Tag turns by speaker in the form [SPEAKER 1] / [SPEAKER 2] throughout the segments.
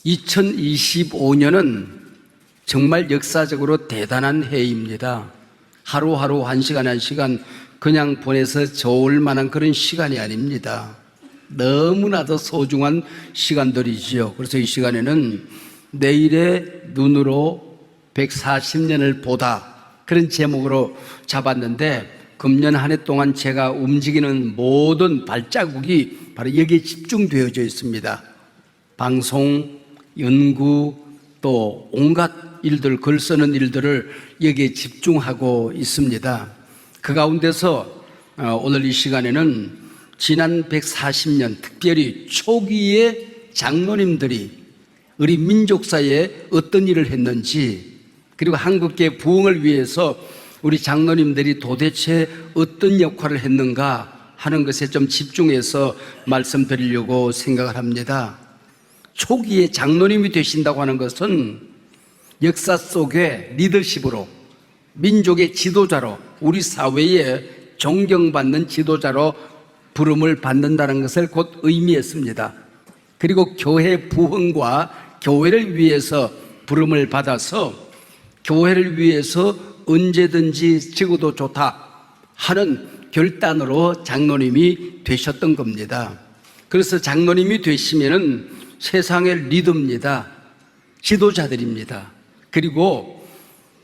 [SPEAKER 1] 2025년은 정말 역사적으로 대단한 해입니다. 하루하루 한 시간 한 시간 그냥 보내서 좋을 만한 그런 시간이 아닙니다. 너무나도 소중한 시간들이지요. 그래서 이 시간에는 내일의 눈으로 140년을 보다, 그런 제목으로 잡았는데, 금년 한 해 동안 제가 움직이는 모든 발자국이 바로 여기에 집중되어져 있습니다. 방송, 연구, 또 온갖 일들, 글 쓰는 일들을 여기에 집중하고 있습니다. 그 가운데서 오늘 이 시간에는 지난 140년, 특별히 초기의 장로님들이 우리 민족사에 어떤 일을 했는지, 그리고 한국계 부흥을 위해서 우리 장로님들이 도대체 어떤 역할을 했는가 하는 것에 좀 집중해서 말씀드리려고 생각을 합니다. 초기에 장로님이 되신다고 하는 것은 역사 속에 리더십으로, 민족의 지도자로, 우리 사회에 존경받는 지도자로 부름을 받는다는 것을 곧 의미했습니다. 그리고 교회 부흥과 교회를 위해서 부름을 받아서 교회를 위해서 언제든지 지고도 좋다 하는 결단으로 장로님이 되셨던 겁니다. 그래서 장로님이 되시면은 세상의 리더입니다. 지도자들입니다. 그리고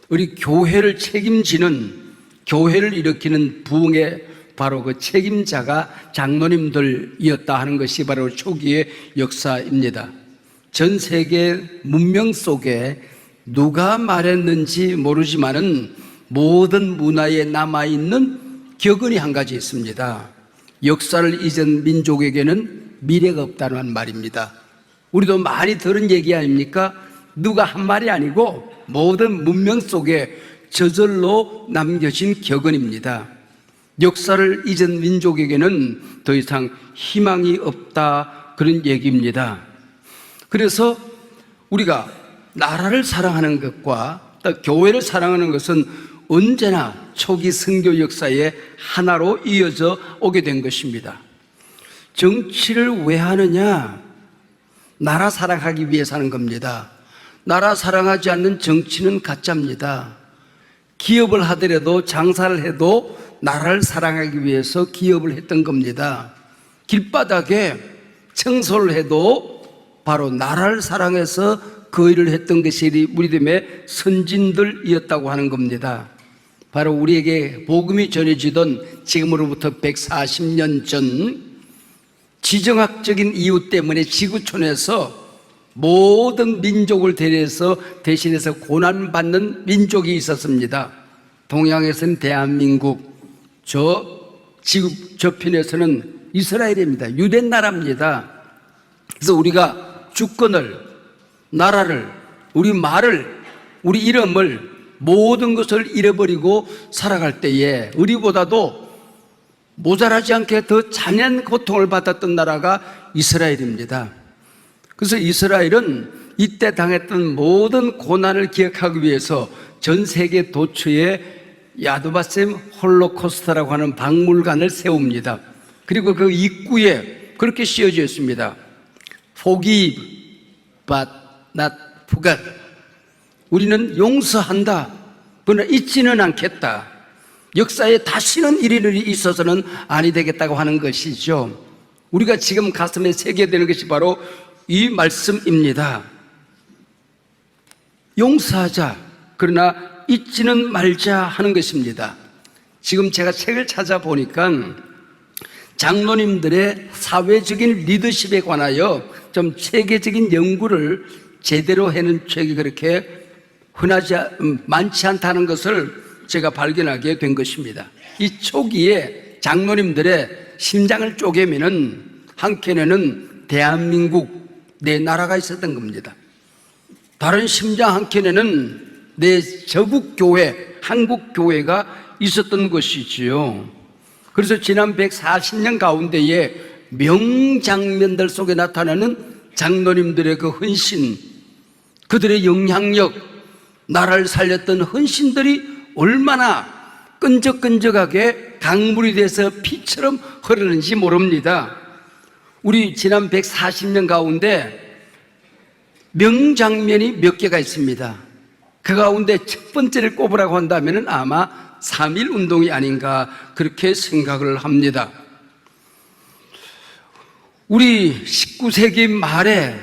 [SPEAKER 1] 우리 교회를 책임지는, 교회를 일으키는 부흥의 바로 그 책임자가 장로님들이었다 하는 것이 바로 초기의 역사입니다. 전 세계 문명 속에 누가 말했는지 모르지만은 모든 문화에 남아있는 격언이 한 가지 있습니다. 역사를 잊은 민족에게는 미래가 없다는 말입니다. 우리도 많이 들은 얘기 아닙니까? 누가 한 말이 아니고 모든 문명 속에 저절로 남겨진 격언입니다. 역사를 잊은 민족에게는 더 이상 희망이 없다, 그런 얘기입니다. 그래서 우리가 나라를 사랑하는 것과 또 교회를 사랑하는 것은 언제나 초기 선교 역사의 하나로 이어져 오게 된 것입니다. 정치를 왜 하느냐? 나라 사랑하기 위해서 하는 겁니다. 나라 사랑하지 않는 정치는 가짜입니다. 기업을 하더라도, 장사를 해도 나라를 사랑하기 위해서 기업을 했던 겁니다. 길바닥에 청소를 해도 바로 나라를 사랑해서 그 일을 했던 것이 우리 믿음의 선진들이었다고 하는 겁니다. 바로 우리에게 복음이 전해지던 지금으로부터 140년 전, 지정학적인 이유 때문에 지구촌에서 모든 민족을 대신해서 고난받는 민족이 있었습니다. 동양에서는 대한민국, 지구 저편에서는 이스라엘입니다. 유대 나라입니다. 그래서 우리가 주권을, 나라를, 우리 말을, 우리 이름을, 모든 것을 잃어버리고 살아갈 때에 우리보다도 모자라지 않게 더 잔인한 고통을 받았던 나라가 이스라엘입니다. 그래서 이스라엘은 이때 당했던 모든 고난을 기억하기 위해서 전 세계 도처에 야드바셈 홀로코스트라고 하는 박물관을 세웁니다. 그리고 그 입구에 그렇게 씌어져 있습니다. Forgive but not forget. 우리는 용서한다, 그러나 잊지는 않겠다. 역사에 다시는 이런 일이 있어서는 아니 되겠다고 하는 것이죠. 우리가 지금 가슴에 새겨야 되는 것이 바로 이 말씀입니다. 용서하자, 그러나 잊지는 말자 하는 것입니다. 지금 제가 책을 찾아보니까 장로님들의 사회적인 리더십에 관하여 좀 체계적인 연구를 제대로 해놓은 책이 그렇게 많지 않다는 것을 제가 발견하게 된 것입니다. 이 초기에 장로님들의 심장을 쪼개면은 한켠에는 대한민국, 내 나라가 있었던 겁니다. 다른 심장 한켠에는 내 저국교회, 한국교회가 있었던 것이지요. 그래서 지난 140년 가운데에 명장면들 속에 나타나는 장로님들의 그 헌신, 그들의 영향력, 나라를 살렸던 헌신들이 얼마나 끈적끈적하게 강물이 돼서 피처럼 흐르는지 모릅니다. 우리 지난 140년 가운데 명장면이 몇 개가 있습니다. 그 가운데 첫 번째를 꼽으라고 한다면 아마 3.1 운동이 아닌가 그렇게 생각을 합니다. 우리 19세기 말에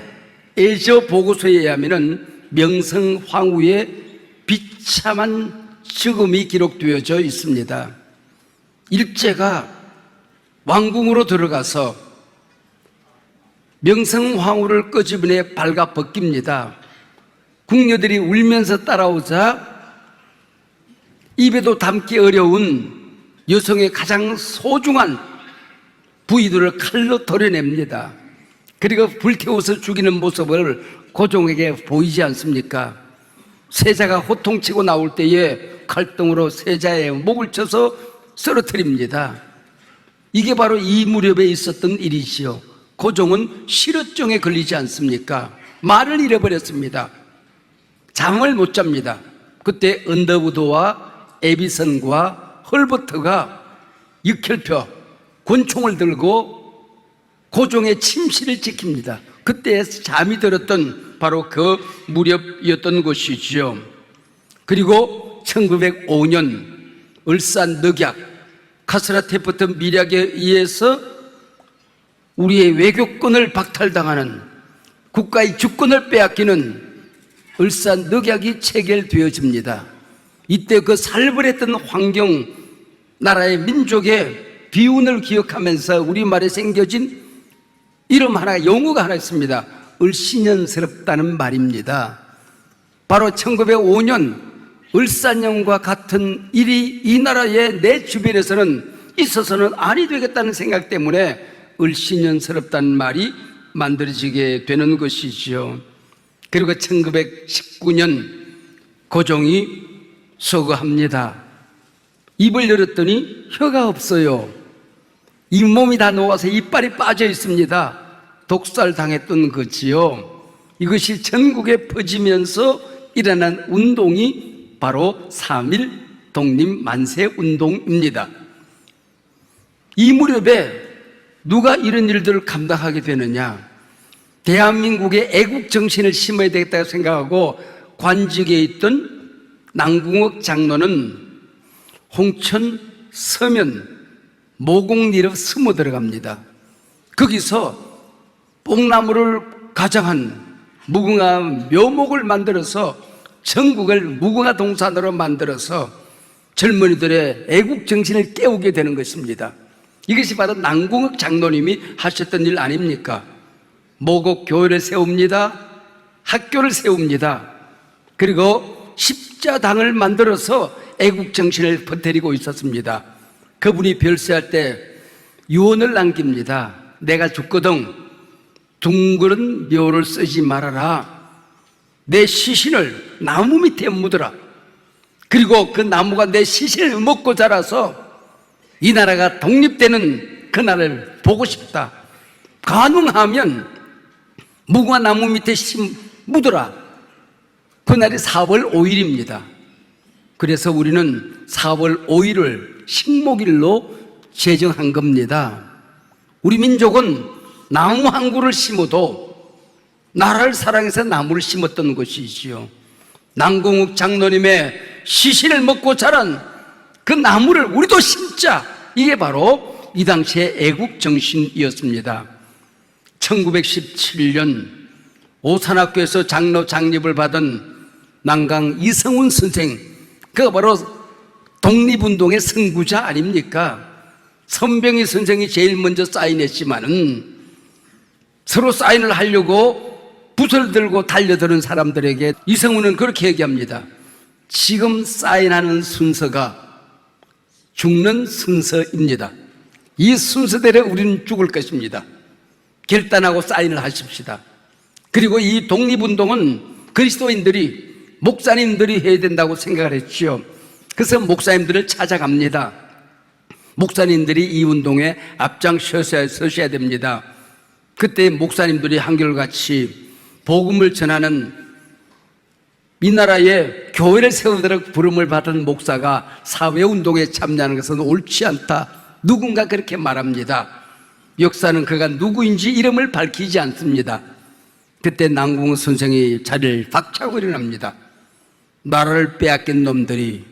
[SPEAKER 1] 에저 보고서에 의하면 명성 황후의 비참한 죽음이 기록되어져 있습니다. 일제가 왕궁으로 들어가서 명성 황후를 끄집어내 발가 벗깁니다. 궁녀들이 울면서 따라오자 입에도 담기 어려운 여성의 가장 소중한 부위들을 칼로 도려냅니다. 그리고 불태워서 죽이는 모습을 고종에게 보이지 않습니까? 세자가 호통치고 나올 때에 칼등으로 세자의 목을 쳐서 쓰러뜨립니다. 이게 바로 이 무렵에 있었던 일이지요. 고종은 실어증에 걸리지 않습니까? 말을 잃어버렸습니다. 잠을 못 잡니다. 그때 언더우드와 에비슨과 헐버트가 육혈표 권총을 들고 고종의 침실을 지킵니다. 그때 잠이 들었던 바로 그 무렵이었던 것이죠. 그리고 1905년 을산 늑약 카스라테프트 밀약에 의해서 우리의 외교권을 박탈당하는, 국가의 주권을 빼앗기는 을산 늑약이 체결되어집니다. 이때 그 살벌했던 환경, 나라의 민족의 비운을 기억하면서 우리말에 생겨진 이름 하나, 용어가 하나 있습니다. 을씨년스럽다는 말입니다. 바로 1905년 을산년과 같은 일이 이 나라의 내 주변에서는 있어서는 아니 되겠다는 생각 때문에 을씨년스럽다는 말이 만들어지게 되는 것이지요. 그리고 1919년 고종이 서거합니다. 입을 열었더니 혀가 없어요. 잇몸이 다 녹아서 이빨이 빠져 있습니다. 독살 당했던 거지요. 이것이 전국에 퍼지면서 일어난 운동이 바로 3.1 독립만세 운동입니다. 이 무렵에 누가 이런 일들을 감당하게 되느냐? 대한민국의 애국 정신을 심어야 되겠다고 생각하고 관직에 있던 남궁옥 장로는 홍천 서면 모곡리로 숨어 들어갑니다. 거기서 뽕나무를 가장한 무궁화 묘목을 만들어서 전국을 무궁화 동산으로 만들어서 젊은이들의 애국 정신을 깨우게 되는 것입니다. 이것이 바로 남궁옥 장로님이 하셨던 일 아닙니까? 모곡 교회를 세웁니다. 학교를 세웁니다. 그리고 십자당을 만들어서 애국 정신을 퍼뜨리고 있었습니다. 그분이 별세할 때 유언을 남깁니다. 내가 죽거든 둥그런 묘를 쓰지 말아라. 내 시신을 나무 밑에 묻어라. 그리고 그 나무가 내 시신을 먹고 자라서 이 나라가 독립되는 그날을 보고 싶다. 가능하면 무궁화 나무 밑에 묻어라. 그날이 4월 5일입니다. 그래서 우리는 4월 5일을 식목일로 제정한 겁니다. 우리 민족은 나무 한 그루를 심어도 나라를 사랑해서 나무를 심었던 것이지요. 남궁옥 장로님의 시신을 먹고 자란 그 나무를 우리도 심자. 이게 바로 이 당시의 애국 정신이었습니다. 1917년 오산학교에서 장로 장립을 받은 남강 이성훈 선생, 그가 바로 독립운동의 선구자 아닙니까? 선병희 선생이 제일 먼저 사인했지만은 서로 사인을 하려고 붓을 들고 달려드는 사람들에게 이성훈은 그렇게 얘기합니다. 지금 사인하는 순서가 죽는 순서입니다. 이 순서대로 우리는 죽을 것입니다. 결단하고 사인을 하십시다. 그리고 이 독립운동은 그리스도인들이, 목사님들이 해야 된다고 생각을 했죠. 그래서 목사님들을 찾아갑니다. 목사님들이 이 운동에 앞장서셔야 됩니다. 그때 목사님들이 한결같이 복음을 전하는 이 나라에 교회를 세우도록 부름을 받은 목사가 사회운동에 참여하는 것은 옳지 않다. 누군가 그렇게 말합니다. 역사는 그가 누구인지 이름을 밝히지 않습니다. 그때 남궁 선생이 자리를 박차고 일어납니다. 나라를 빼앗긴 놈들이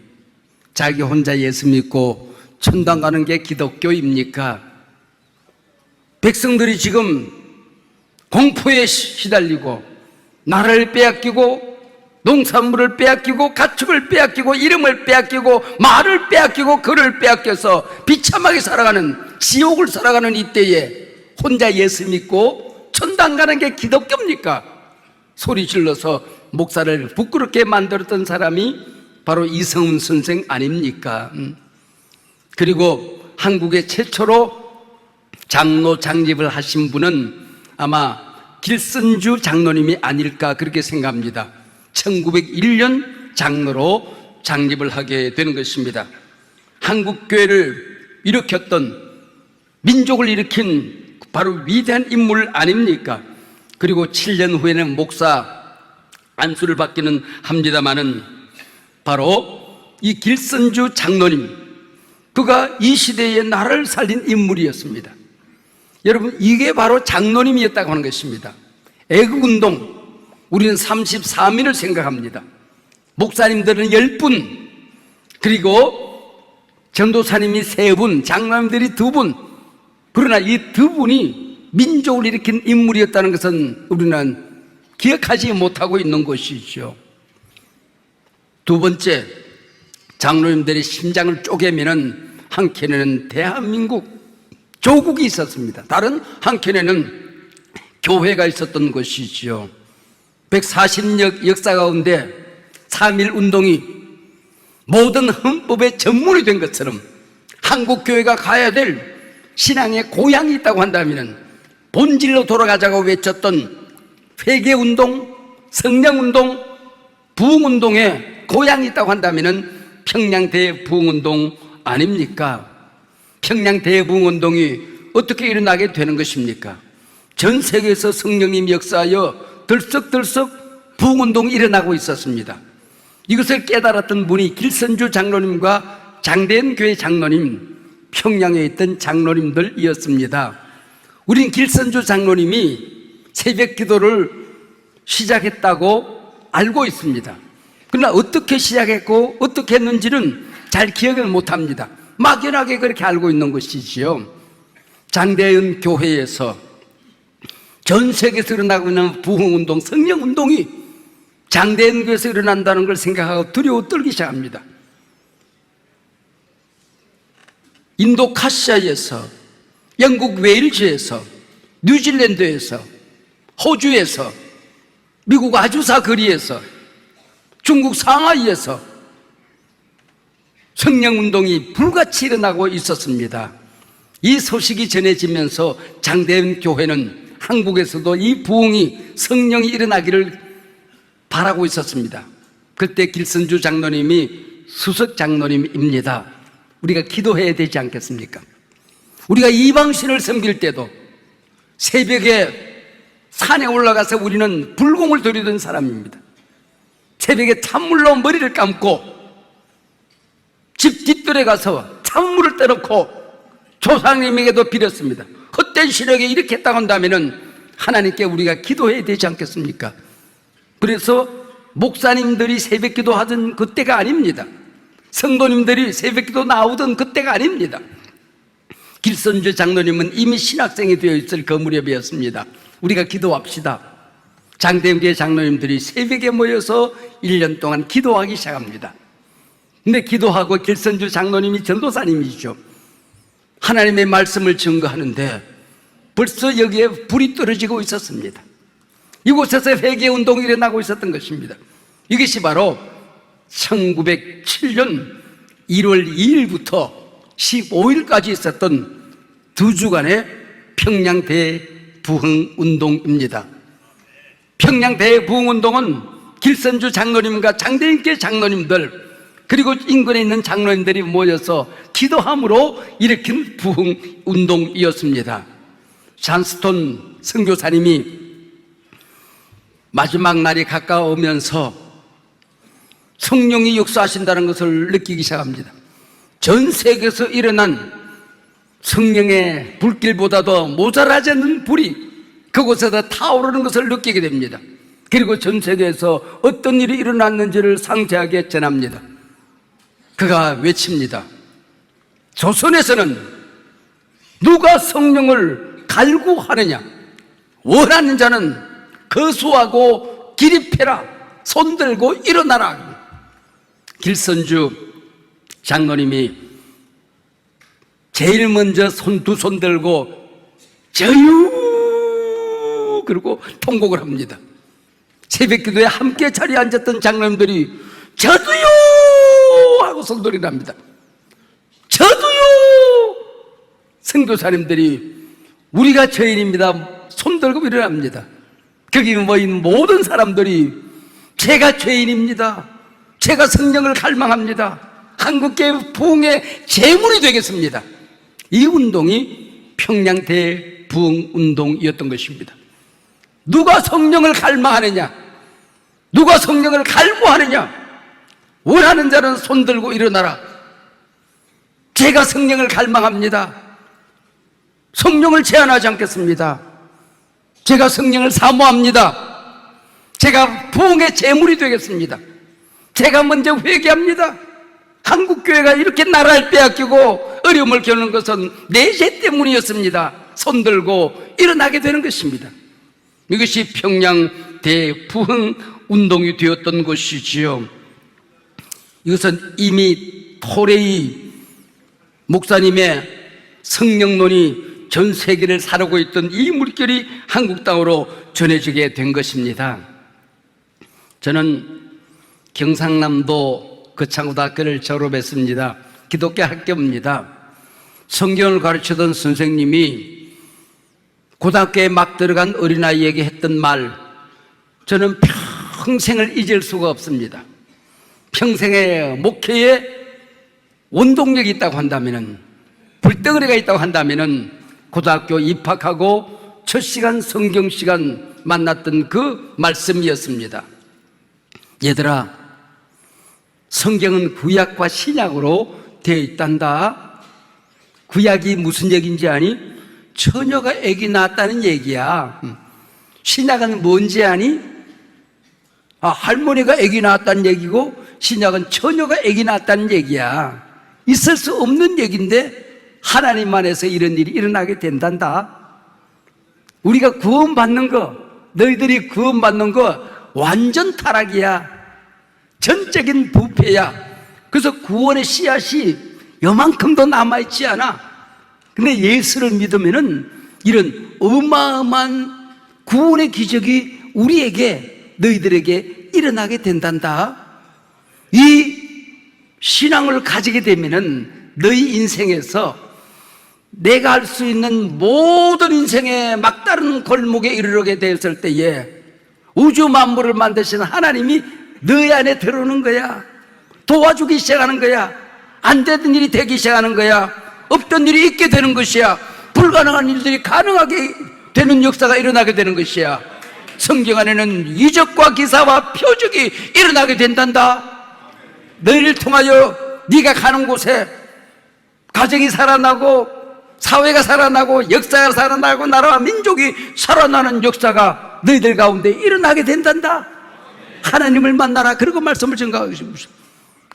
[SPEAKER 1] 자기 혼자 예수 믿고 천당 가는 게 기독교입니까? 백성들이 지금 공포에 시달리고 나라를 빼앗기고 농산물을 빼앗기고 가축을 빼앗기고 이름을 빼앗기고 말을 빼앗기고 글을 빼앗겨서 비참하게 살아가는, 지옥을 살아가는 이때에 혼자 예수 믿고 천당 가는 게 기독교입니까? 소리 질러서 목사를 부끄럽게 만들었던 사람이 바로 이성훈 선생 아닙니까? 그리고 한국의 최초로 장로 장립을 하신 분은 아마 길선주 장로님이 아닐까 그렇게 생각합니다. 1901년 장로로 장립을 하게 되는 것입니다. 한국교회를 일으켰던, 민족을 일으킨 바로 위대한 인물 아닙니까? 그리고 7년 후에는 목사 안수를 받기는 합니다마는 바로 이 길선주 장로님, 그가 이 시대에 나라를 살린 인물이었습니다. 여러분, 이게 바로 장로님이었다고 하는 것입니다. 애국운동, 우리는 34민을 생각합니다. 목사님들은 10분, 그리고 전도사님이 3분, 장로님들이 2분. 그러나 이 2분이 민족을 일으킨 인물이었다는 것은 우리는 기억하지 못하고 있는 것이죠. 두 번째, 장로님들의 심장을 쪼개면은 한켠에는 대한민국 조국이 있었습니다. 다른 한켠에는 교회가 있었던 것이지요. 140년 역사 가운데 3.1 운동이 모든 헌법의 전문이 된 것처럼 한국교회가 가야 될 신앙의 고향이 있다고 한다면 본질로 돌아가자고 외쳤던 회개운동, 성령운동, 부흥운동의 고향이 있다고 한다면 평양대부흥운동 아닙니까? 평양대부흥운동이 어떻게 일어나게 되는 것입니까? 전 세계에서 성령님 역사하여 들썩들썩 부흥운동이 일어나고 있었습니다. 이것을 깨달았던 분이 길선주 장로님과 장대현 교회 장로님, 평양에 있던 장로님들이었습니다. 우린 길선주 장로님이 새벽 기도를 시작했다고 알고 있습니다. 그러나 어떻게 시작했고 어떻게 했는지는 잘 기억을 못합니다. 막연하게 그렇게 알고 있는 것이지요. 장대현 교회에서 전 세계에서 일어나고 있는 부흥운동, 성령운동이 장대현 교회에서 일어난다는 걸 생각하고 두려워 떨기 시작합니다. 인도 카시아에서, 영국 웨일즈에서, 뉴질랜드에서, 호주에서, 미국 아주사 거리에서, 중국 상하이에서 성령운동이 불같이 일어나고 있었습니다. 이 소식이 전해지면서 장대현 교회는 한국에서도 이 부흥이, 성령이 일어나기를 바라고 있었습니다. 그때 길선주 장로님이 수석 장로님입니다. 우리가 기도해야 되지 않겠습니까? 우리가 이방신을 섬길 때도 새벽에 산에 올라가서 우리는 불공을 드리던 사람입니다. 새벽에 찬물로 머리를 감고 집 뒷뜰에 가서 찬물을 떠놓고 조상님에게도 빌었습니다. 헛된 시력에 이렇게 했다고 한다면 하나님께 우리가 기도해야 되지 않겠습니까? 그래서 목사님들이 새벽 기도하던 그때가 아닙니다. 성도님들이 새벽 기도 나오던 그때가 아닙니다. 길선주 장로님은 이미 신학생이 되어 있을 그 무렵이었습니다. 우리가 기도합시다. 장대현 교회 장로님들이 새벽에 모여서 1년 동안 기도하기 시작합니다. 근데 기도하고 길선주 장로님이 전도사님이죠. 하나님의 말씀을 증거하는데 벌써 여기에 불이 떨어지고 있었습니다. 이곳에서 회개운동이 일어나고 있었던 것입니다. 이것이 바로 1907년 1월 2일부터 15일까지 있었던 2주간의 평양대부흥운동입니다. 평양대부흥운동은 길선주 장로님과 장대인교 장로님들 그리고 인근에 있는 장로님들이 모여서 기도함으로 일으킨 부흥운동이었습니다. 잔스톤 선교사님이 마지막 날이 가까우면서 성령이 역사하신다는 것을 느끼기 시작합니다. 전 세계에서 일어난 성령의 불길보다도 모자라지 않는 불이 그곳에다 타오르는 것을 느끼게 됩니다. 그리고 전 세계에서 어떤 일이 일어났는지를 상세하게 전합니다. 그가 외칩니다. 조선에서는 누가 성령을 갈구하느냐? 원하는 자는 거수하고 기립해라. 손들고 일어나라. 길선주 장로님이 제일 먼저 두 손 들고 저유 그리고 통곡을 합니다. 새벽기도에 함께 자리에 앉았던 장로님들이 저도요 하고 손들이 납니다. 저도요. 선교사님들이 우리가 죄인입니다. 손들고 일어납니다. 거기 모인 모든 사람들이 제가 죄인입니다. 제가 성령을 갈망합니다. 한국교회 부흥의 제물이 되겠습니다. 이 운동이 평양 대부흥 운동이었던 것입니다. 누가 성령을 갈망하느냐? 누가 성령을 갈구하느냐? 원하는 자는 손들고 일어나라. 제가 성령을 갈망합니다. 성령을 제한하지 않겠습니다. 제가 성령을 사모합니다. 제가 부흥의 제물이 되겠습니다. 제가 먼저 회개합니다. 한국교회가 이렇게 나라를 빼앗기고 어려움을 겪는 것은 내 죄 때문이었습니다. 손들고 일어나게 되는 것입니다. 이것이 평양 대부흥 운동이 되었던 것이지요. 이것은 이미 토레이 목사님의 성령론이 전 세계를 사르고 있던 이 물결이 한국 땅으로 전해지게 된 것입니다. 저는 경상남도 거창고등학교를 졸업했습니다. 기독교 학교입니다. 성경을 가르치던 선생님이 고등학교에 막 들어간 어린아이에게 했던 말, 저는 평생을 잊을 수가 없습니다. 평생의 목회에 원동력이 있다고 한다면, 불덩어리가 있다고 한다면 고등학교 입학하고 첫 시간 성경 시간 만났던 그 말씀이었습니다. 얘들아, 성경은 구약과 신약으로 되어 있단다. 구약이 무슨 얘기인지 아니? 처녀가 아기 낳았다는 얘기야. 신약은 뭔지 아니? 할머니가 아기 낳았다는 얘기고 신약은 처녀가 아기 낳았다는 얘기야. 있을 수 없는 얘기인데 하나님 안에서 이런 일이 일어나게 된단다. 우리가 구원받는 거, 너희들이 구원받는 거 완전 타락이야. 전적인 부패야. 그래서 구원의 씨앗이 요만큼도 남아있지 않아. 근데 예수를 믿으면은 이런 어마어마한 구원의 기적이 우리에게, 너희들에게 일어나게 된단다. 이 신앙을 가지게 되면은 너희 인생에서 내가 할 수 있는 모든 인생의 막다른 골목에 이르게 되었을 때에 우주 만물을 만드신 하나님이 너희 안에 들어오는 거야. 도와주기 시작하는 거야. 안 되던 일이 되기 시작하는 거야. 없던 일이 있게 되는 것이야. 불가능한 일들이 가능하게 되는 역사가 일어나게 되는 것이야. 성경 안에는 이적과 기사와 표적이 일어나게 된단다. 너희를 통하여 네가 가는 곳에 가정이 살아나고 사회가 살아나고 역사가 살아나고 나라와 민족이 살아나는 역사가 너희들 가운데 일어나게 된단다. 하나님을 만나라. 그리고 말씀을 증거하고 계십니다.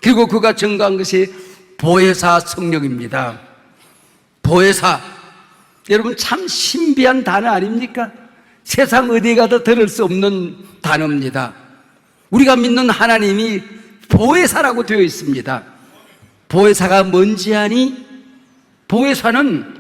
[SPEAKER 1] 그리고 그가 증거한 것이 보혜사 성령입니다. 보혜사, 여러분 참 신비한 단어 아닙니까? 세상 어디 가도 들을 수 없는 단어입니다. 우리가 믿는 하나님이 보혜사라고 되어 있습니다. 보혜사가 뭔지 아니? 보혜사는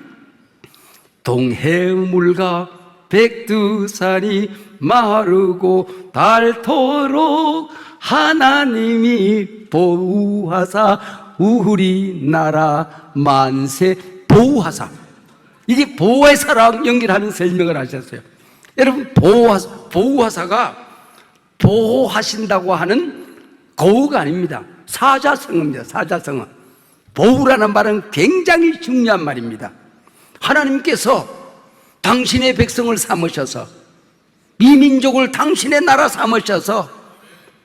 [SPEAKER 1] 동해물과 백두산이 마르고 닳도록 하나님이 보호하사 우리나라 만세. 보호하사, 이게 보혜사랑 연결하는 설명을 하셨어요. 여러분, 보호하사가 보호하신다고 하는 고우가 아닙니다. 사자성어입니다. 사자성어. 보호라는 말은 굉장히 중요한 말입니다. 하나님께서 당신의 백성을 삼으셔서, 이 민족을 당신의 나라 삼으셔서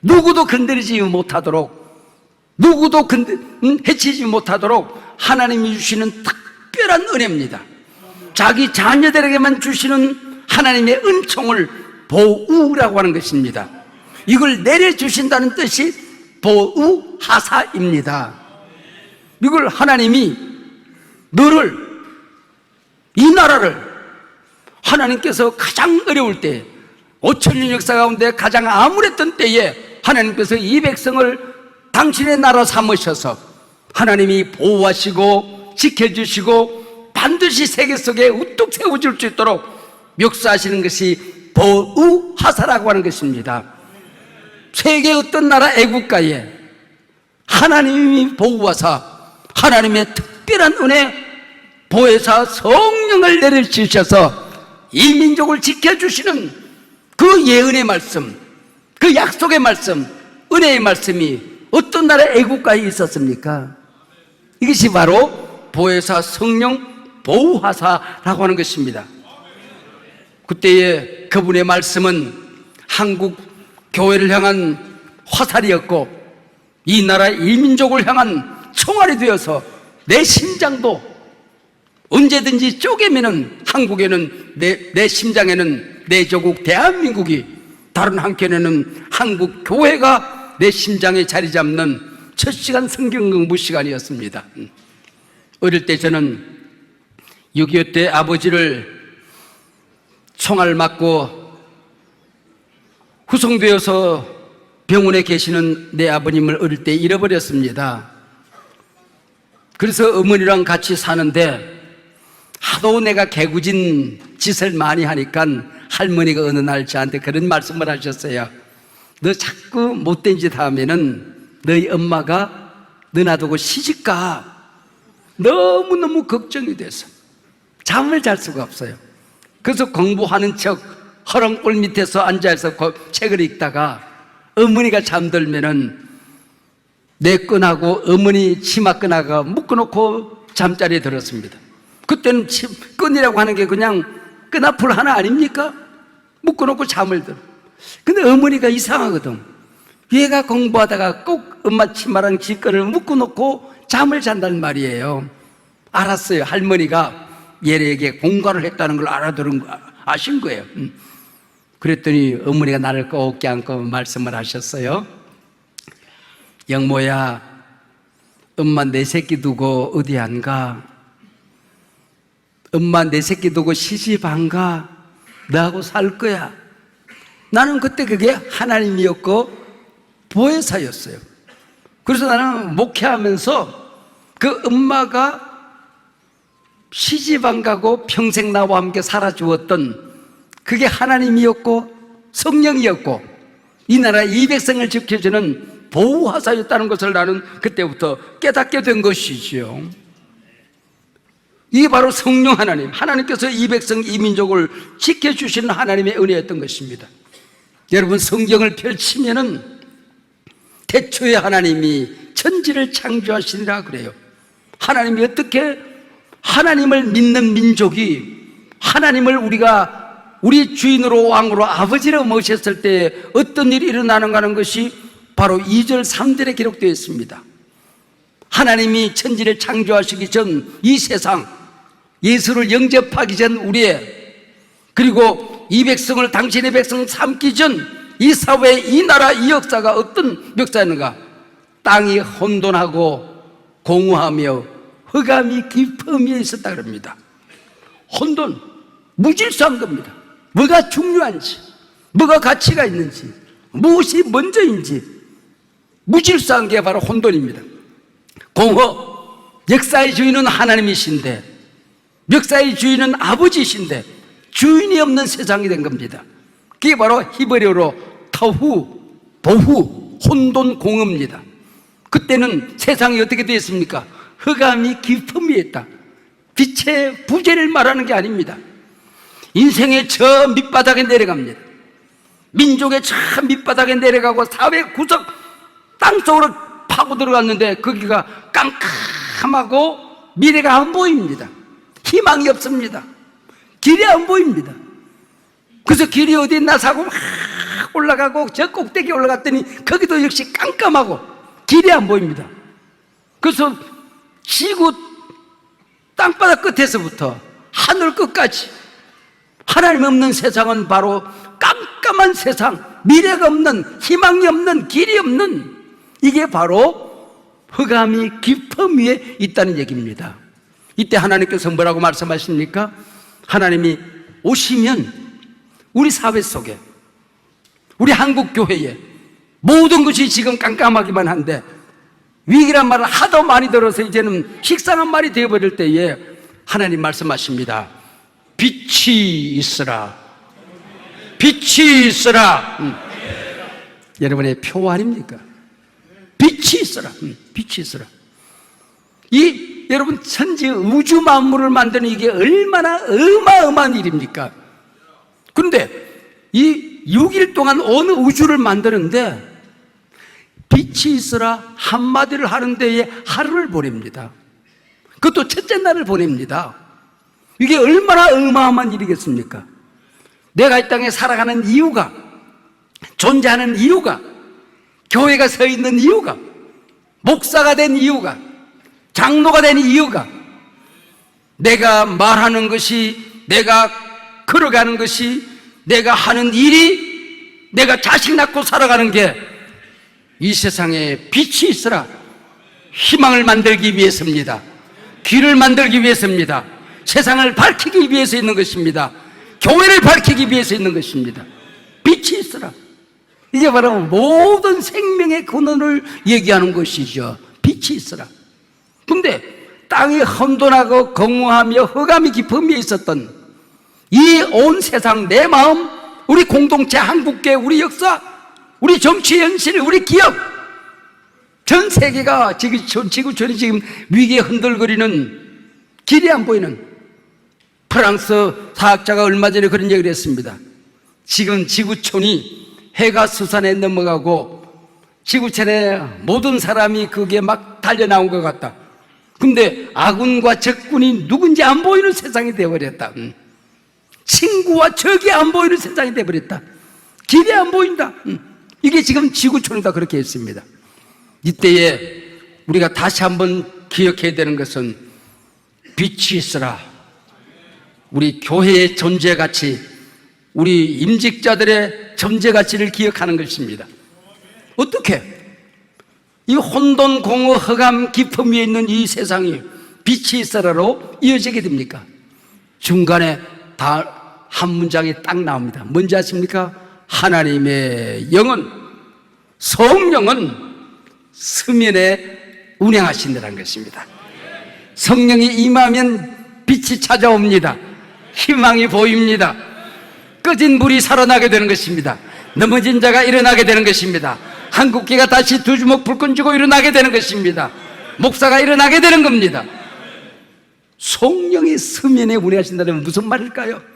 [SPEAKER 1] 누구도 건드리지 못하도록, 누구도 해치지 못하도록 하나님이 주시는 특별한 은혜입니다. 자기 자녀들에게만 주시는 하나님의 은총을 보우라고 하는 것입니다. 이걸 내려주신다는 뜻이 보우하사입니다. 이걸 하나님이 너를, 이 나라를 하나님께서 가장 어려울 때, 5천년 역사 가운데 가장 암울했던 때에 하나님께서 이 백성을 당신의 나라 삼으셔서 하나님이 보호하시고 지켜주시고 반드시 세계 속에 우뚝 세워줄 수 있도록 역사하시는 것이 보우하사라고 하는 것입니다. 세계 어떤 나라 애국가에 하나님이 보호하사 하나님의 특별한 은혜 보혜사 성령을 내려주셔서 이 민족을 지켜주시는 그 예언의 말씀, 그 약속의 말씀, 은혜의 말씀이 어떤 나라의 애국가에 있었습니까? 이것이 바로 보혜사 성령 보호하사라고 하는 것입니다. 그때의 그분의 말씀은 한국 교회를 향한 화살이었고 이 나라 이 민족을 향한 총알이 되어서 내 심장도 언제든지 쪼개면은 한국에는 내 심장에는 내 조국 대한민국이, 다른 한켠에는 한국 교회가 내 심장에 자리 잡는 첫 시간 성경 공부 시간이었습니다. 어릴 때 저는 6.25 때 아버지를 총알 맞고 후송되어서 병원에 계시는 내 아버님을 어릴 때 잃어버렸습니다. 그래서 어머니랑 같이 사는데 하도 내가 개구진 짓을 많이 하니까 할머니가 어느 날 저한테 그런 말씀을 하셨어요. 너 자꾸 못된 짓 하면은 너희 엄마가 너 놔두고 시집가. 너무너무 걱정이 돼서 잠을 잘 수가 없어요. 그래서 공부하는 척 허렁불 밑에서 앉아서 책을 읽다가 어머니가 잠들면은 내 끈하고 어머니 치마 끈하고 묶어놓고 잠자리에 들었습니다. 그때는 끈이라고 하는 게 그냥 끈앞을 하나 아닙니까? 묶어놓고 잠을 들어. 근데 어머니가 이상하거든. 얘가 공부하다가 꼭 엄마 치마랑 지끈을 묶어놓고 잠을 잔다는 말이에요. 알았어요. 할머니가 얘에게 공갈을 했다는 걸 아신 거예요. 그랬더니 어머니가 나를 꼭 껴안고 말씀을 하셨어요. 영모야, 엄마 내 새끼 두고 어디 안 가? 엄마 내 새끼 두고 시집 안 가? 너하고 살 거야. 나는 그때 그게 하나님이었고 보혜사였어요. 그래서 나는 목회하면서 그 엄마가 시집 안 가고 평생 나와 함께 살아주었던 그게 하나님이었고 성령이었고 이 나라 이 백성을 지켜주는 보호하사였다는 것을 나는 그때부터 깨닫게 된 것이지요. 이게 바로 성령 하나님, 하나님께서 이 백성 이 민족을 지켜주시는 하나님의 은혜였던 것입니다. 여러분, 성경을 펼치면은 태초에 하나님이 천지를 창조하시니라 그래요. 하나님이 어떻게 하나님을 믿는 민족이 하나님을 우리 주인으로 왕으로 아버지로 모셨을 때 어떤 일이 일어나는가 하는 것이 바로 2절 3절에 기록되어 있습니다. 하나님이 천지를 창조하시기 전 이 세상, 예수를 영접하기 전 우리의, 그리고 이 백성을 당신의 백성 삼기 전 이 사회, 이 나라, 이 역사가 어떤 역사였는가? 땅이 혼돈하고 공허하며 흑암이 깊음에 있었다 그럽니다. 혼돈, 무질서한 겁니다. 뭐가 중요한지, 뭐가 가치가 있는지, 무엇이 먼저인지 무질서한 게 바로 혼돈입니다. 공허, 역사의 주인은 하나님이신데, 역사의 주인은 아버지이신데 주인이 없는 세상이 된 겁니다. 그게 바로 히브리어로 터후, 보후, 혼돈, 공허입니다. 그때는 세상이 어떻게 되었습니까? 흑암이 깊음이 있다. 빛의 부재를 말하는 게 아닙니다. 인생의 저 밑바닥에 내려갑니다. 민족의 저 밑바닥에 내려가고 사회 구석 땅속으로 파고 들어갔는데 거기가 깜깜하고 미래가 안 보입니다. 희망이 없습니다. 길이 안 보입니다. 그래서 길이 어디 있나 사고 막 올라가고 저 꼭대기에 올라갔더니 거기도 역시 깜깜하고 길이 안 보입니다. 그래서 지구 땅바닥 끝에서부터 하늘 끝까지 하나님 없는 세상은 바로 깜깜한 세상, 미래가 없는, 희망이 없는, 길이 없는, 이게 바로 흑암이 깊음 위에 있다는 얘기입니다. 이때 하나님께서 뭐라고 말씀하십니까? 하나님이 오시면 우리 사회 속에, 우리 한국 교회에 모든 것이 지금 깜깜하기만 한데 위기란 말을 하도 많이 들어서 이제는 식상한 말이 되어버릴 때에 하나님 말씀하십니다. 빛이 있으라. 빛이 있으라. 여러분의 표 아닙니까? 빛이 있으라. 빛이 있으라. 이 여러분 천지 우주 만물을 만드는 이게 얼마나 어마어마한 일입니까? 그런데 이 6일 동안 어느 우주를 만드는데 빛이 있으라 한마디를 하는 데에 하루를 보냅니다. 그것도 첫째 날을 보냅니다. 이게 얼마나 어마어마한 일이겠습니까? 내가 이 땅에 살아가는 이유가, 존재하는 이유가, 교회가 서 있는 이유가, 목사가 된 이유가, 장로가 된 이유가, 내가 말하는 것이, 내가 걸어가는 것이, 내가 하는 일이, 내가 자식 낳고 살아가는 게 이 세상에 빛이 있으라. 희망을 만들기 위해서입니다. 길을 만들기 위해서입니다. 세상을 밝히기 위해서 있는 것입니다. 교회를 밝히기 위해서 있는 것입니다. 빛이 있으라. 이게 바로 모든 생명의 근원을 얘기하는 것이죠. 빛이 있으라. 근데 땅이 혼돈하고 공허하며 흑암이 깊은 위에 있었던 이 온 세상, 내 마음, 우리 공동체, 한국계, 우리 역사, 우리 정치 현실, 우리 기업, 전 세계가 지구촌이 지금 위기에 흔들거리는, 길이 안 보이는, 프랑스 사학자가 얼마 전에 그런 얘기를 했습니다. 지금 지구촌이 해가 수산에 넘어가고 지구촌에 모든 사람이 그게 막 달려나온 것 같다. 근데 아군과 적군이 누군지 안 보이는 세상이 되어버렸다. 친구와 적이 안 보이는 세상이 되어버렸다. 길이 안 보인다. 이게 지금 지구촌이다, 그렇게 했습니다. 이때에 우리가 다시 한번 기억해야 되는 것은 빛이 있으라. 우리 교회의 존재가치, 우리 임직자들의 존재가치를 기억하는 것입니다. 어떻게 이 혼돈, 공허, 흑암 깊음 위에 있는 이 세상이 빛이 있으라로 이어지게 됩니까? 중간에 다 한 문장이 딱 나옵니다. 뭔지 아십니까? 하나님의 영은, 성령은 서면에 운행하신다는 것입니다. 성령이 임하면 빛이 찾아옵니다. 희망이 보입니다. 꺼진 불이 살아나게 되는 것입니다. 넘어진 자가 일어나게 되는 것입니다. 한국교회가 다시 두 주먹 불 끈 쥐고 일어나게 되는 것입니다. 목사가 일어나게 되는 겁니다. 성령이 서면에 운행하신다면 무슨 말일까요?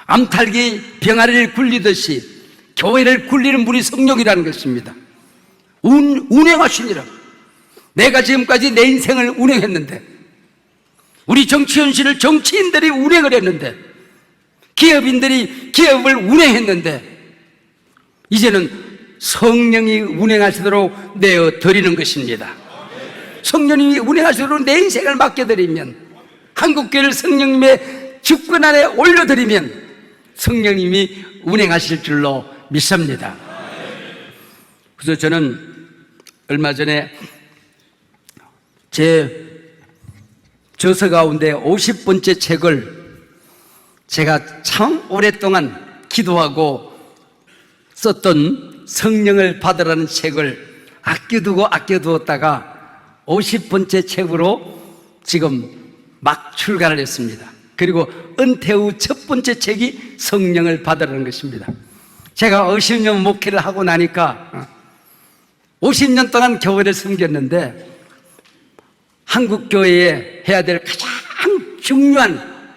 [SPEAKER 1] 암탉이 병아리를 굴리듯이 교회를 굴리는 분이 성령이라는 것입니다. 운행하시니라. 내가 지금까지 내 인생을 운행했는데, 우리 정치 현실을 정치인들이 운행을 했는데, 기업인들이 기업을 운행했는데, 이제는 성령이 운행하시도록 내어드리는 것입니다. 성령님이 운행하시도록 내 인생을 맡겨드리면, 한국교회를 성령님의 주권 안에 올려드리면 성령님이 운행하실 줄로 믿습니다. 그래서 저는 얼마 전에 제 저서 가운데 50번째 책을 제가 참 오랫동안 기도하고 썼던 성령을 받으라는 책을 아껴두었다가 50번째 책으로 지금 막 출간을 했습니다. 그리고 은퇴 후 첫 번째 책이 성령을 받으라는 것입니다. 제가 50년 목회를 하고 나니까 50년 동안 교회를 섬겼는데, 한국교회에 해야 될 가장 중요한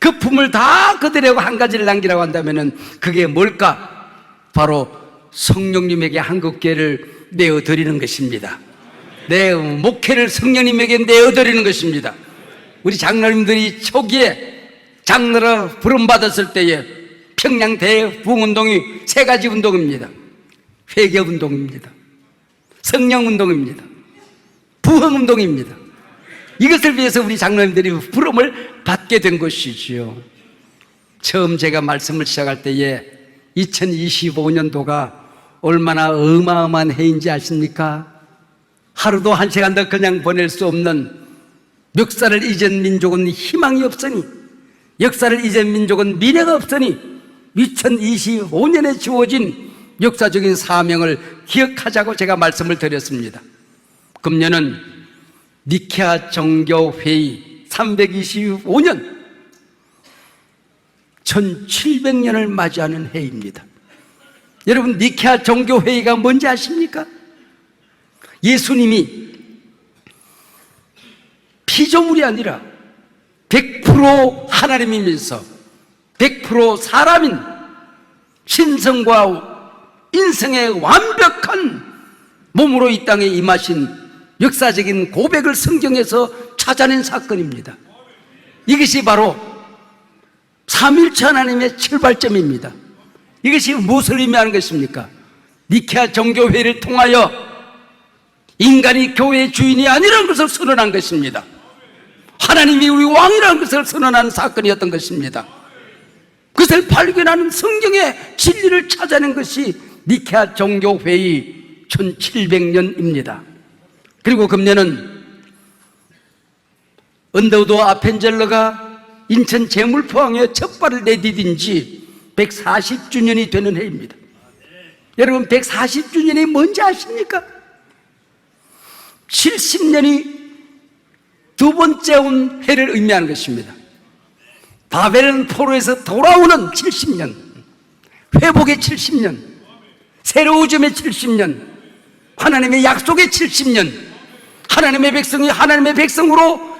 [SPEAKER 1] 거품을 다 거두려고 한 가지를 남기라고 한다면 그게 뭘까? 바로 성령님에게 한국교회를 내어드리는 것입니다. 내 목회를 성령님에게 내어드리는 것입니다. 우리 장로님들이 초기에 장로로 부름받았을 때에 평양 대부흥운동이 세 가지 운동입니다. 회개운동입니다, 성령운동입니다, 부흥운동입니다. 이것을 위해서 우리 장로님들이 부름을 받게 된 것이지요. 처음 제가 말씀을 시작할 때에 2025년도가 얼마나 어마어마한 해인지 아십니까? 하루도 한 시간도 그냥 보낼 수 없는, 역사를 잊은 민족은 희망이 없으니, 역사를 잊은 민족은 미래가 없으니 2025년에 주어진 역사적인 사명을 기억하자고 제가 말씀을 드렸습니다. 금년은 니케아 정교회의 325년 1700년을 맞이하는 해입니다. 여러분, 니케아 정교회의가 뭔지 아십니까? 예수님이 피조물이 아니라 100% 하나님이면서 100% 사람인 신성과 인성의 완벽한 몸으로 이 땅에 임하신 역사적인 고백을 성경에서 찾아낸 사건입니다. 이것이 바로 삼위일체 하나님의 출발점입니다. 이것이 무엇을 의미하는 것입니까? 니케아 정교회를 통하여 인간이 교회의 주인이 아니라는 것을 선언한 것입니다. 하나님이 우리 왕이라는 것을 선언한 사건이었던 것입니다. 그것을 발견하는 성경의 진리를 찾아낸 것이 니케아 정교회의 1700년입니다. 그리고 금년은 언더우드 아펜젤러가 인천 재물포항에 첫 발을 내디딘 지 140주년이 되는 해입니다. 여러분, 140주년이 뭔지 아십니까? 70년이 두 번째 온 해를 의미하는 것입니다. 바벨론 포로에서 돌아오는 70년, 회복의 70년, 새로워짐의 70년, 하나님의 약속의 70년, 하나님의 백성이 하나님의 백성으로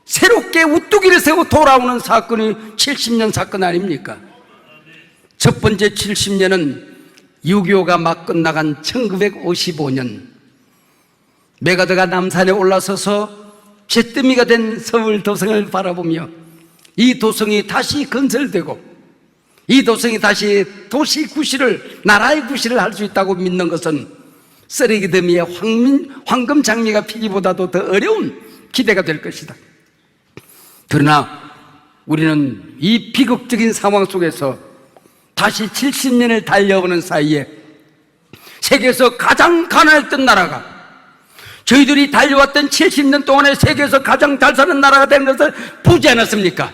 [SPEAKER 1] 새롭게 우뚝이를 세우고 돌아오는 사건이 70년 사건 아닙니까? 첫 번째 70년은 6.25가 막 끝나간 1955년, 메가더가 남산에 올라서서 잿더미가 된 서울 도성을 바라보며 이 도성이 다시 건설되고 이 도성이 다시 도시 구실을, 나라의 구실을 할 수 있다고 믿는 것은 쓰레기 더미에 황금 장미가 피기보다도 더 어려운 기대가 될 것이다. 그러나 우리는 이 비극적인 상황 속에서 다시 70년을 달려오는 사이에 세계에서 가장 가난했던 나라가, 저희들이 달려왔던 70년 동안에 세계에서 가장 잘 사는 나라가 된 것을 보지 않았습니까?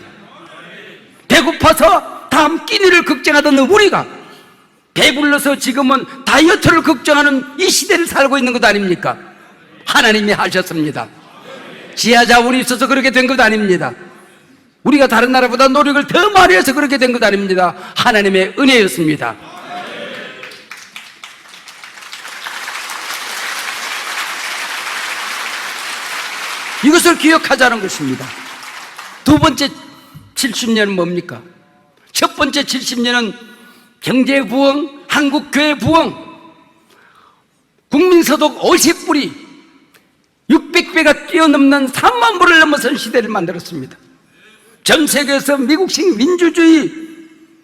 [SPEAKER 1] 배고파서 다음 끼니를 걱정하던 우리가 배불러서 지금은 다이어트를 걱정하는 이 시대를 살고 있는 것 아닙니까? 하나님이 하셨습니다. 지하자원이 있어서 그렇게 된 것 아닙니다. 우리가 다른 나라보다 노력을 더 많이 해서 그렇게 된 것 아닙니다. 하나님의 은혜였습니다. 이것을 기억하자는 것입니다. 두 번째 70년은 뭡니까? 첫 번째 70년은 경제 부흥, 한국교회 부흥, 국민소득 50불이 600배가 뛰어넘는 3만 불을 넘어선 시대를 만들었습니다. 전 세계에서 미국식 민주주의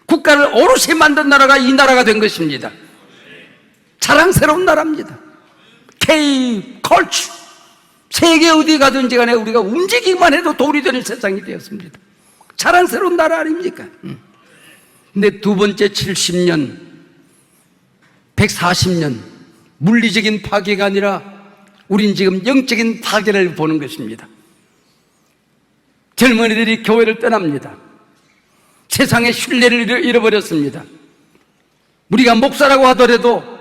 [SPEAKER 1] 국가를 오롯이 만든 나라가 이 나라가 된 것입니다. 자랑스러운 나라입니다. K-컬처, 세계 어디 가든지 간에 우리가 움직이기만 해도 돌이 되는 세상이 되었습니다. 자랑스러운 나라 아닙니까? 근데 두 번째 70년, 140년, 물리적인 파괴가 아니라 우린 지금 영적인 파괴를 보는 것입니다. 젊은이들이 교회를 떠납니다. 세상의 신뢰를 잃어버렸습니다. 우리가 목사라고 하더라도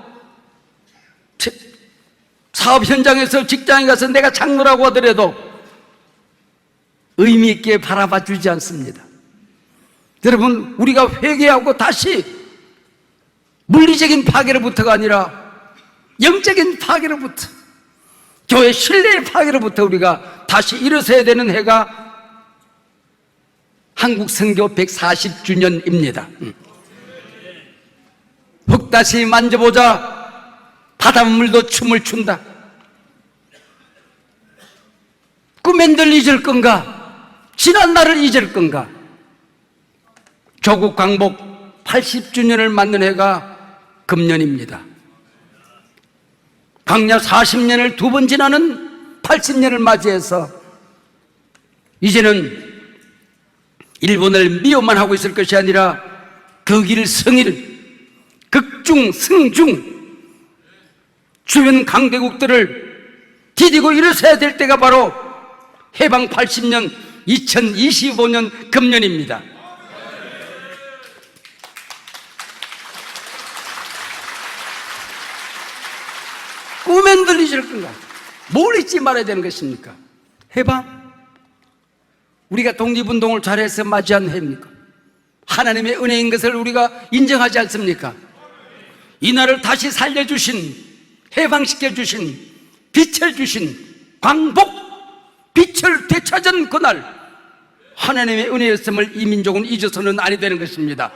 [SPEAKER 1] 사업 현장에서 직장에 가서 내가 장로라고 하더라도 의미 있게 바라봐 주지 않습니다. 여러분, 우리가 회개하고 다시 물리적인 파괴로부터가 아니라 영적인 파괴로부터, 교회 신뢰의 파괴로부터 우리가 다시 일어서야 되는 해가 한국 선교 140주년입니다. 흙 다시 만져보자. 바닷물도 춤을 춘다. 꿈엔들 잊을 건가? 지난 날을 잊을 건가? 조국 광복 80주년을 맞는 해가 금년입니다. 광야 40년을 두 번 지나는 80년을 맞이해서 이제는 일본을 미워만 하고 있을 것이 아니라 덕일 성일, 극중 승중 주변 강대국들을 디디고 일어서야 될 때가 바로 해방 80년 2025년 금년입니다. 꿈엔 들리실 건가? 뭘 잊지 말아야 되는 것입니까? 해방? 우리가 독립운동을 잘해서 맞이한 해입니까? 하나님의 은혜인 것을 우리가 인정하지 않습니까? 이 나라를 다시 살려주신, 해방시켜주신, 빛을 주신 광복, 빛을 되찾은 그날 하나님의 은혜였음을 이 민족은 잊어서는 아니 되는 것입니다.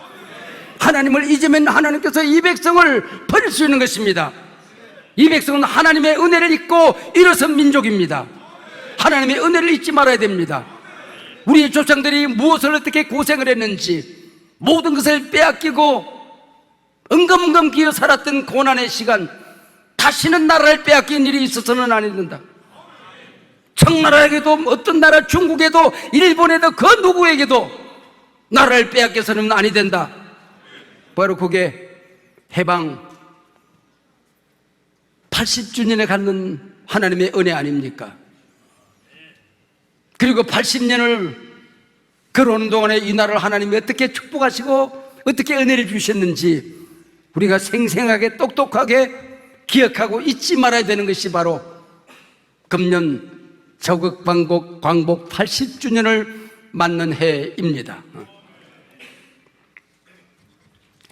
[SPEAKER 1] 하나님을 잊으면 하나님께서 이 백성을 버릴 수 있는 것입니다. 이 백성은 하나님의 은혜를 잊고 일어선 민족입니다. 하나님의 은혜를 잊지 말아야 됩니다. 우리의 조상들이 무엇을 어떻게 고생을 했는지, 모든 것을 빼앗기고 엉금엉금 기어 살았던 고난의 시간, 다시는 나라를 빼앗긴 일이 있어서는 안 된다. 청나라에게도, 어떤 나라, 중국에도, 일본에도, 그 누구에게도 나라를 빼앗겨서는 아니 된다. 바로 그게 해방 80주년에 갖는 하나님의 은혜 아닙니까? 그리고 80년을 걸어오는 동안에 이 나라를 하나님이 어떻게 축복하시고 어떻게 은혜를 주셨는지 우리가 생생하게 똑똑하게 기억하고 잊지 말아야 되는 것이 바로 금년 저극광복 80주년을 맞는 해입니다.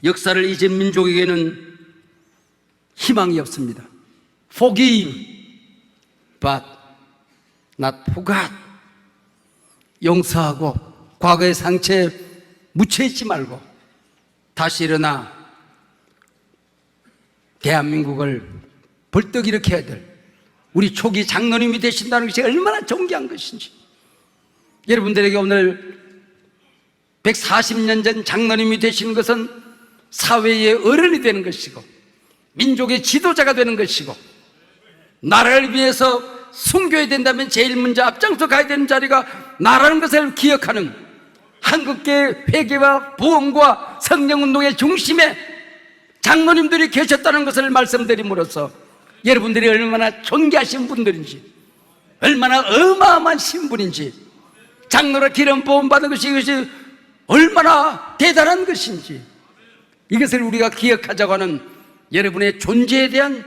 [SPEAKER 1] 역사를 잊은 민족에게는 희망이 없습니다. Forgive, but not forget. 용서하고 과거의 상처에 묻혀있지 말고 다시 일어나 대한민국을 벌떡 일으켜야 될 우리 초기 장로님이 되신다는 것이 얼마나 존귀한 것인지, 여러분들에게 오늘 140년 전 장로님이 되시는 것은 사회의 어른이 되는 것이고 민족의 지도자가 되는 것이고, 나라를 위해서 숨겨야 된다면 제일 먼저 앞장서 가야 되는 자리가 나라는 것을 기억하는 한국계 회개와 부흥과 성령운동의 중심에 장로님들이 계셨다는 것을 말씀드림으로써 여러분들이 얼마나 존귀하신 분들인지, 얼마나 어마어마한 신분인지, 장로로 기름 부음 받은 것이 이것이 얼마나 대단한 것인지, 이것을 우리가 기억하자고 하는 여러분의 존재에 대한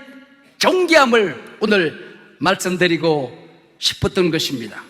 [SPEAKER 1] 존귀함을 오늘 말씀드리고 싶었던 것입니다.